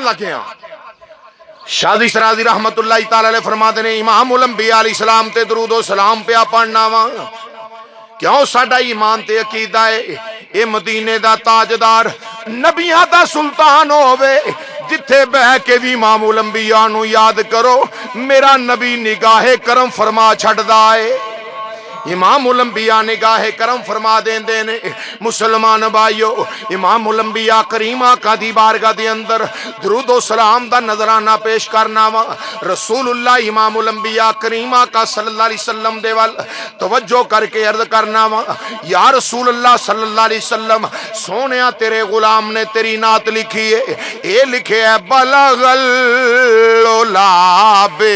لگے ہیں۔ شادی شرازی رحمت اللہ تعالی علیہ فرماتے ہیں امام الانبیاء علیہ السلام تے درود و سلام پیا پڑھنا وا کیوں ساڈا ایمان تے عقیدہ ہے اے مدینے دا تاجدار نبیاں دا سلطان ہووے جتھے بہ کے بھی امام الانبیاء نو یاد کرو میرا نبی نگاہ کرم فرما چھڑدا ہے۔ امام الانبیاء نگاہ کرم فرما دیندے نے۔ مسلمان بھائیو امام الانبیاء کریم آقا دی بارگاہ دے اندر درود و سلام دا نظرانہ پیش کرنا وا رسول اللہ امام الانبیاء کریم آقا صلی اللہ علیہ وسلم دے وال توجہ کر کے عرض کرنا وا یا رسول اللہ صلی اللہ علیہ وسلم سونیا تیرے غلام نے تیری نعت لکھی ہے اے لکھے ہے بلغ العلا بے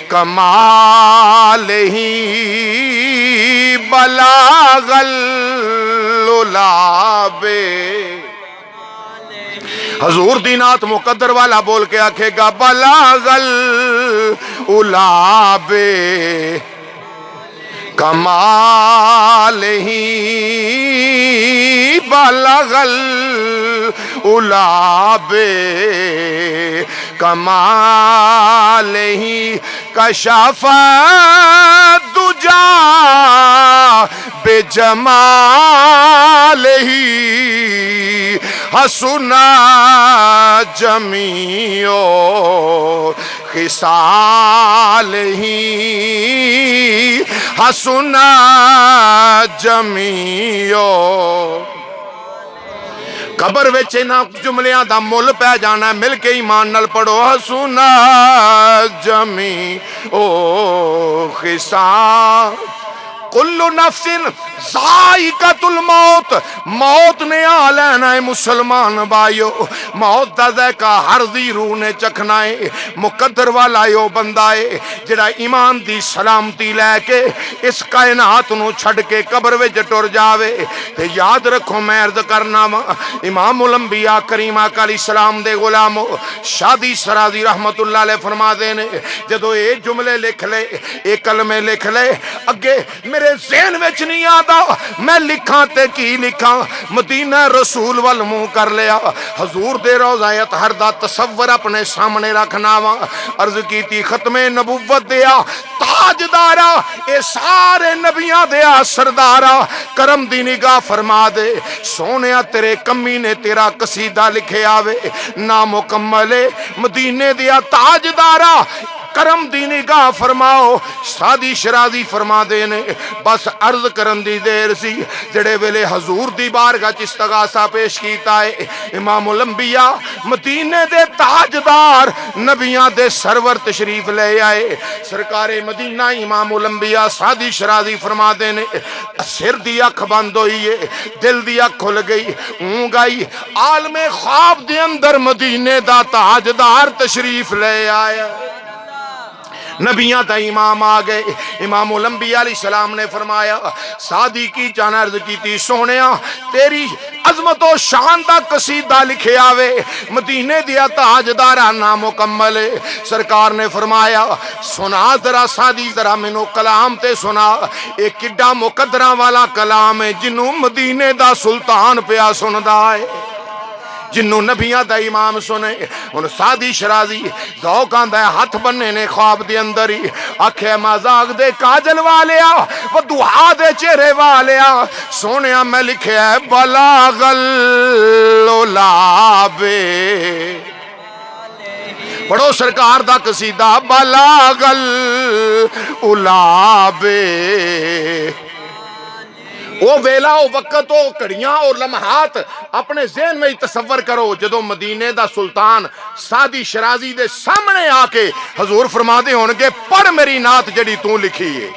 کمالہ بلاغ العلا بے حضور دی نعت مقدر والا بول کے آکھے گا بلاغ العلا بے کمالہ بلغ العلا بے کمالہ کشف الدجا بے جمالہ حسنا جمیع خصالہ حسنا جمیع قبر وچ انہاں جملیاں دا مل پہ جانا ہے مل کے ایمان نال پڑھو حسنا جمیع خصال کل نفس ذائقۃ الموت موت نے آ لینا ہے مسلمان بھائیو موت دا ذائقہ ہر ذی روح نے چکھنا ہے مقدر والا یو بندہ ہے جڑا ایمان دی سلامتی لے کے اس کائنات نو چھڑ کے قبر وچ ٹر جاوے تے یاد رکھو میں عرض کرنا وا امام الانبیاء کریم آقا علیہ السلام دے غلامو شادی شرازی رحمت اللہ علیہ فرما دے نے جدو اے جملے لکھ لے اے کلمے لکھ لے اگے میرے ذہن وچ نہیں آتا میں لکھاں تے کی لکھاں مدینہ رسول وال منہ کر لیا حضور دے روضہ اطہر دا تصور اپنے سامنے رکھنا وا عرض کیتی ختم نبوت دیا تاجدارا اے سارے نبیاں دیا سردارا کرم دی نگاہ فرما دے سونیا تیرے کمی نے تیرا قصیدہ لکھے آوے نامکمل مدینے دیا تاجدارا کرم دی نگاہ فرماؤ شادی شرازی فرما دینے بس عرض کرن دی دیر سی جڑے ویلے حضور دی بارگاہ چ استغاثہ پیش کیتا ہے امام الانبیاء مدینے دے تاجدار نبیاں دے سرور تشریف لے آئے سرکار مدینہ امام الانبیاء شادی شرازی فرما دینے سر دی اکھ بند ہوئی ہے دل دی اکھ کھل گئی اونگ آئی عالم خواب دے اندر مدینے دا تاجدار تشریف لے آیا نبیاں دا امام آگئے امام الانبیاء علیہ السلام نے فرمایا سادی کی جان عرض کی تھی سونیا تیری عظمت و شان دا قصیدہ لکھے آوے مدینے دیا تاجدارہ نامکمل سرکار نے فرمایا سنا ذرا سادی ذرا منو کلام تے سنا ایک کڈا مقدرہ والا کلام ہے جنوں مدینے دا سلطان پیا سندا ہے جنوں نبیاں دا امام سنے ان سادی شرازی ذوق آندا ہے ہاتھ بننے نے خواب دے اندر ہی آکھے مذاق دے کاجل والیا وہ دعا دے چہرے والیا سونیا میں لکھے ہے بلاغ العلا بے پڑھو سرکار دا قصیدہ بلاغ العلا بے وہ ویلا وہ وقت وہ کڑیاں اور لمحات اپنے ذہن میں تصور کرو جدو مدینے دا سلطان سادی شرازی دے سامنے آ کے حضور فرما دے ہون گے پڑھ میری نعت جڑی تو لکھی ہے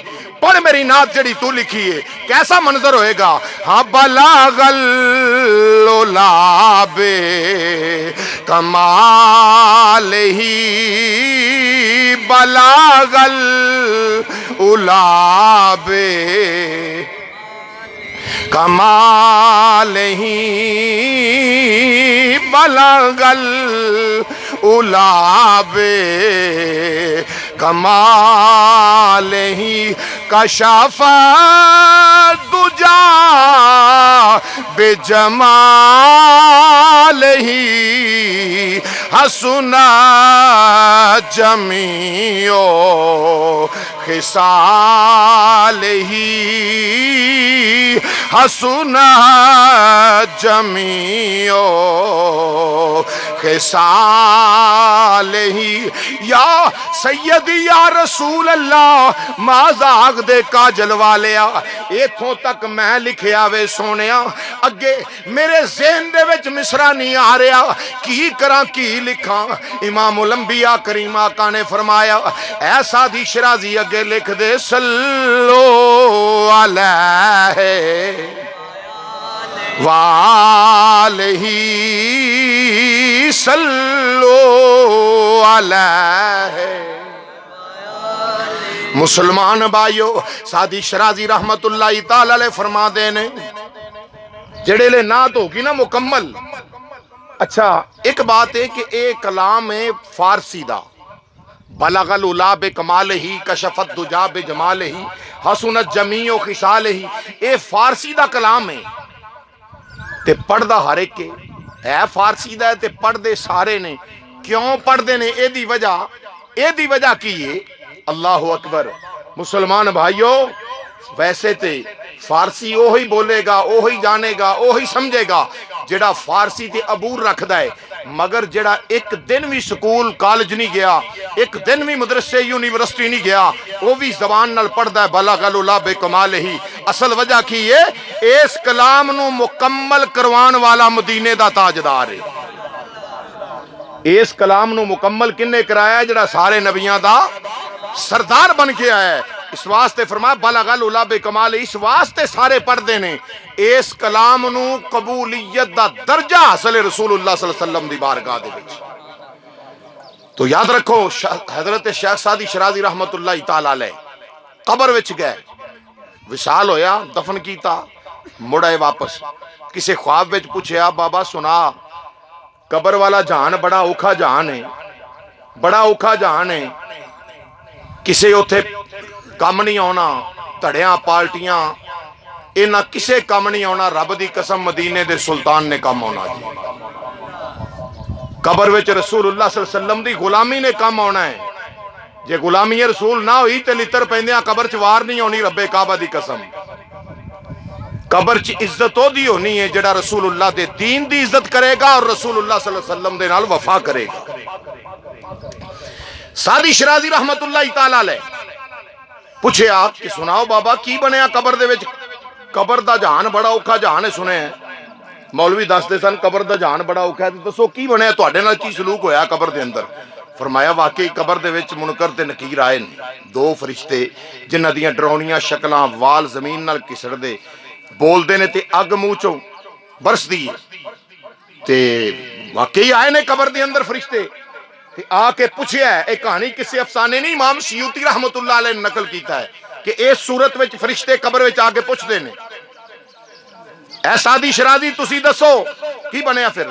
پڑھ میری نعت جڑی تو لکھی ہے کیسا منظر ہوئے گا ہاں بلاغ العلا بے کمالہ بلاغ العلا بے کمالہ بلغ العلا بے کمالہ کشف الدجا بے جمالہ حسنا جمیع خصالہ حسنا جمیع خصالہ یا سیدی یا رسول اللہ مازاغ دے کاجل والیا ایتھوں تک میں لکھیا وے سونیا اگے میرے ذہن دے وچ مصرع نہیں آ رہا کی کراں کی لکھاں امام الانبیاء کریم آقا نے فرمایا اے سادی شرازی اگے لکھ دے صلو علیہ وآلہ صلو علیہ مسلمان بھائیو سادی شرازی رحمت اللہ تعالی علیہ فرما دینے جڑے لے نات ہوگی نا مکمل اچھا ایک بات ہے کہ ایک کلام ہے فارسی دا بلغ العلا بکمالہ کشفت دجا بجمالہ حسنت جمیع خصالہ اے فارسی دا کلام ہے تے پڑھ دا ہر ایک کے اے فارسی دا تے پڑھ دے سارے نے کیوں پڑھ دے نے اے دی وجہ کی ہے اللہ اکبر مسلمان بھائیو ویسے تے فارسی اوہی بولے گا اوہی جانے گا اوہی سمجھے گا جڑا فارسی تے عبور رکھ دائے مگر جڑا ایک دن بھی سکول کالج نہیں گیا ایک دن بھی مدرسے یونیورسٹی نہیں گیا وہ بھی زبان نال پڑھ دائے بلغ العلا بکمالہ اصل وجہ کی ہے اس کلام نو مکمل کروان والا مدینے دا تاجدار ہے اس کلام نو مکمل کنے کرایا ہے جڑا سارے نبیاں دا سردار بن کے آیا ہے اس واسطے فرمایا بلغ العلا بکمالہ اس واسطے سارے پڑھ دے نے اس کلام نو قبولیت دا درجہ حاصل رسول اللہ صلی اللہ علیہ وسلم دی بارگاہ دے وچ تو یاد رکھو حضرت شیخ سادی شرازی رحمت اللہ تعالی علیہ قبر وچ گئے وصال ہویا دفن کیتا مڑے واپس کسے خواب وچ پوچھیا بابا سنا قبر والا جہان بڑا اوکھا جہان ہے بڑا اوکھا جہان ہے کسے اوتھے کم نہیں آنا تڑیاں پالٹیاں نہ کسے کم نہیں آنا رب دی قسم مدینے دے سلطان نے کم آنا جی قبر وچ رسول اللہ صلی اللہ علیہ وسلم دی غلامی نے کم آنا ہے جے غلامی رسول نہ ہوئی تے لتر پیندیاں قبر چ وار نہیں ہونی رب کعبہ دی قسم قبر چ عزت او دی ہونی ہے جڑا رسول اللہ دے دین دی عزت کرے گا اور رسول اللہ صلی اللہ علیہ وسلم دے نال وفا کرے گا سادی شرازی رحمت اللہ تعالی علیہ پوچھے آپ کہ سناؤ بابا کی بنیا قبر دے وچ قبر دا جہان بڑا اوکھا جہان ہے سنے ہیں مولوی دس دے سن قبر دا جہان بڑا اوکھا ہے دسو کی بنیا تواڈے نال کی سلوک ہویا قبر دے اندر فرمایا واقعی قبر دے وچ منکر تے نکیر آئے نے دو فرشتے جنہاں دیاں ڈرونیاں شکلاں وال زمین نال کسڑ دے بول دے نے تے اگ منہ چوں برس دی تے واقعی آئے نے قبر دے اندر فرشتے آ کے پوچھیا ہے ایک کہانی کسی افسانے نہیں امام سیوطی رحمت اللہ علیہ نے نقل کیتا ہے کہ اس صورت وچ فرشتے قبر وچ آ کے پوچھ دے نے اے سادی شرازی تسی دسو کی بنیا پھر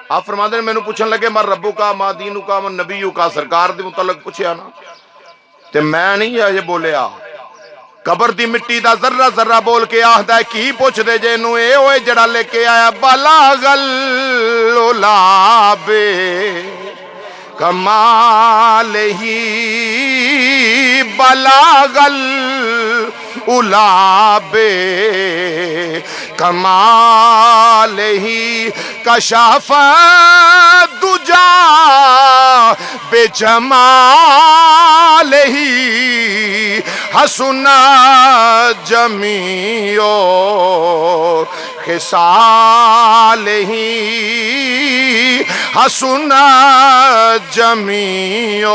آپ فرما دے مینوں پوچھن لگے مر ربو کا ما دینو کا من نبیو کا سرکار دے متعلق پوچھیا نا تے میں نہیں یہ بولیا قبر دی مٹی دا ذرہ ذرہ بول کے آہدا ہے کی پوچھ دے جے نو اے ہوئے جڑا لے کے آیا بلغ العلا بکمالہ بلغ العلا بکمالہ کشف الدجا بجمالہ حسن جمیع خصالہ حسن جمیع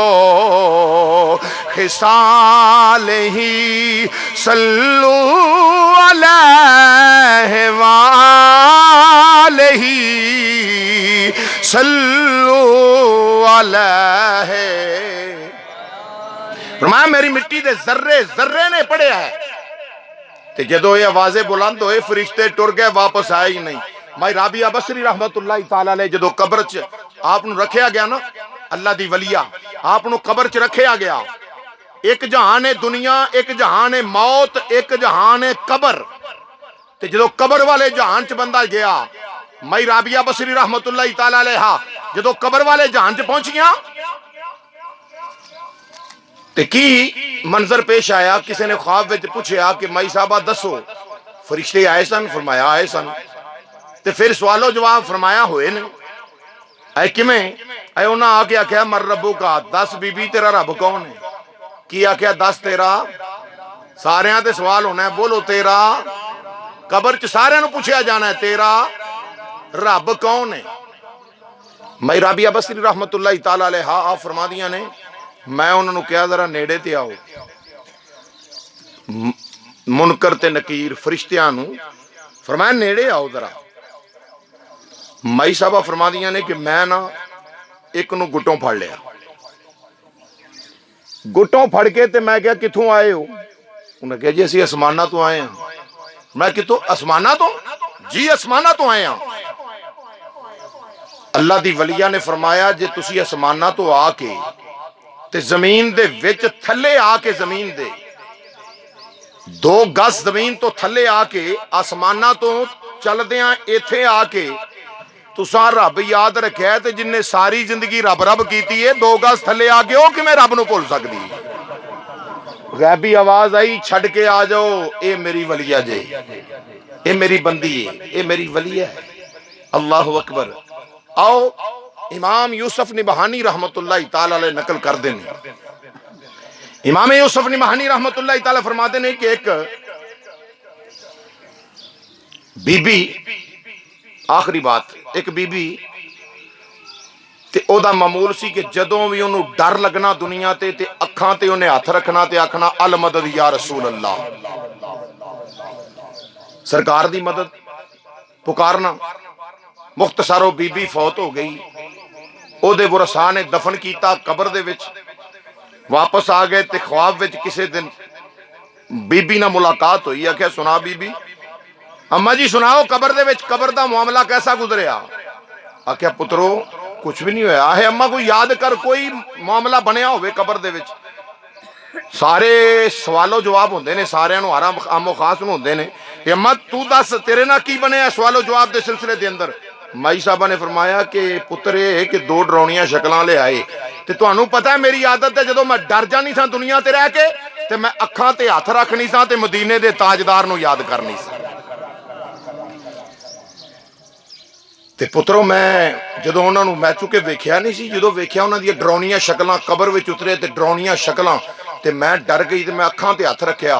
خصالہ صلو علیہ وآلہ صلو علیہ فرمایا میری مٹی دے ذرے ذرے نے پڑھیا ہے تے جدو یہ آوازیں بلند ہوئے فرشتے ٹر گئے واپس آئے ہی نہیں مائی رابعہ بصری رحمت اللہ تعالی علیہ جدو قبر چ آپ نو رکھیا گیا نا اللہ دی ولیہ آپ نو قبر چ رکھیا گیا ایک جہان ہے دنیا ایک جہان ہے موت ایک جہان ہے قبر تے جدو قبر والے جہان چ بندہ گیا مائی رابعہ بصری رحمت اللہ تعالی علیہ جدو قبر والے جہان چ پہنچیاں تے کی منظر پیش آیا، کسی نے خواب وچ پوچھیا کہ مائی صاحبہ دسو فرشتے آئے سن؟ فرمایا آئے سن۔ تے پھر سوال و جواب فرمایا ہوئے نے۔ اے کمیں؟ اے انہاں آکے آکھیا مر ربو کا، دس بی بی تیرا رب کون ہے؟ کی آکھیا دس تیرا؟ سارے ہاں تے سوال ہونا ہے، بولو تیرا؟ قبر چ سارے نو پوچھیا جانا ہے تیرا رب کون ہے؟ مائی رابعہ بصری رحمت اللہ تعالی علیہ آپ فرما دیاں نے، میں انہوں نے کہا ذرا نیڑے تے آؤ، منکر تے نکیر فرشتیاں نو فرمایا نیڑے آؤ ذرا۔ مائی صاحبہ فرما دیاں نے کہ میں نا ایک نو گٹوں پھڑ لیا، گٹوں پھڑ کے تے میں کہا کتھوں آئے ہو؟ انہوں نے کہا جی اسی اسمانہ تو آئے ہیں۔ میں کتھوں؟ اسمانہ تو؟ جی اسمانہ تو آئے ہیں۔ اللہ دی ولیہ نے فرمایا جے تسی اسمانہ تو آ کے تے زمین دے وچ تھلے آ کے زمین دے 2 گز زمین تو تھلے آ کے آسمانہ تو چل دیاں ایتھے آ کے تساں رب یاد رکھیا ہے تے جن نے ساری زندگی رب رب کیتی ہے 2 گز تھلے آ کے او کہ میں رب نو بھول سکدی؟ غیبی آواز آئی چھڑ کے آ جاؤ، اے میری ولیہ جے، اے میری بندی ہے، اے میری ولیہ ہے۔ اللہ اکبر۔ آؤ امام یوسف نبہانی رحمت اللہ تعالی علیہ نقل کر دینے، امام یوسف نبہانی رحمت اللہ تعالی فرما دینے کہ ایک بی بی، آخری بات، ایک بی بی تے او دا معمول سی کہ جدوں بھی انہوں ڈر لگنا دنیا تے اکھاں تے انہیں ہاتھ رکھنا تے آکھنا المدد یا رسول اللہ، سرکار دی مدد پکارنا۔ مختصر و بی بی فوت ہو گئی، او دے ورثاء نے دفن کیتا قبر دے وچ، واپس آ گئے تے خواب وچ کسے دن بی بی نہ ملاقات ہوئی، آکھیا سنا بی بی، اماں جی سناؤ قبر دے وچ قبر دا معاملہ کیسا گزریا؟ آکھیا پترو کچھ بھی نہیں ہویا ہے، اماں کو یاد کر کوئی معاملہ بنیا ہوئے قبر دے وچ۔ سارے سوال و جواب ہوندے نے، سارے انہوں آرام عام و خاص ہوندے نے کہ اماں تو دس تیرے نہ کی بنے سوال و جواب دے سلسلے دے اندر؟ مائی صاحبہ نے فرمایا کہ پترے کہ 2 ڈرونیاں شکلاں لے آئے تے تانوں پتہ ہے میری عادت ہے جدوں میں ڈر جانی سا دنیا تے رہ کے تے میں اکھاں تے ہاتھ رکھنی سا تے مدینے دے تاجدار نو یاد کرنی سا۔ تے پترو میں جدوں انہاں نو میں چکے ویکھیا نہیں سی، جدوں ویکھیا انہاں دی ڈرونیاں شکلاں قبر وچ اترے تے ڈرونیاں شکلاں تے میں ڈر گئی تے میں اکھاں تے ہاتھ رکھیا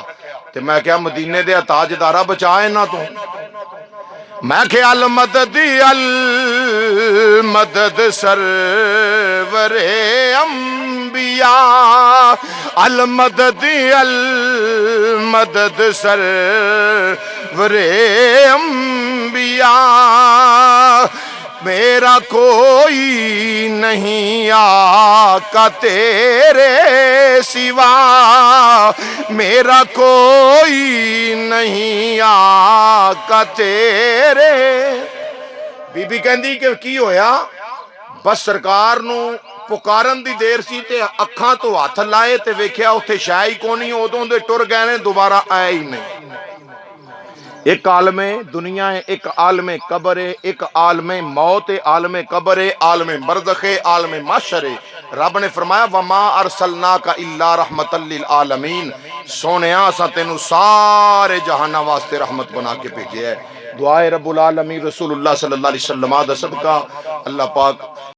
تے میں کہا مدینے دے تاجدارا بچا انہاں تو۔ میں خیال مدد المدد سرور انبیاء، المدد المدد سرور انبیاء، میرا کوئی نہیں آقا تیرے سوا، میرا کوئی نہیں آقا تیرے۔ بی بی کہندی کہ کی ہویا؟ بس سرکار نو پکارن دی دیر سی تے اکھاں تو ہاتھ لائے تے ویکھیا اوتھے شے ہی کونی، ادوں دے ٹر گئے نے، دوبارہ آئے ہی نہیں۔ ایک عالم دنیا ہے، ایک عالم قبر ہے، ایک عالم موت ہے، عالم قبر ہے، عالم برزخ ہے، عالم محشر ہے۔ رب نے فرمایا وَمَا أَرْسَلْنَاكَ إِلَّا رَحْمَةً لِلْعَالَمِينَ، سونیاں اساں تینوں سارے جہاناں واسطے رحمت بنا کے بھیجے ہے۔ دعائے رب العالمین رسول اللہ صلی اللہ علیہ وسلم دا صدقہ اللہ پاک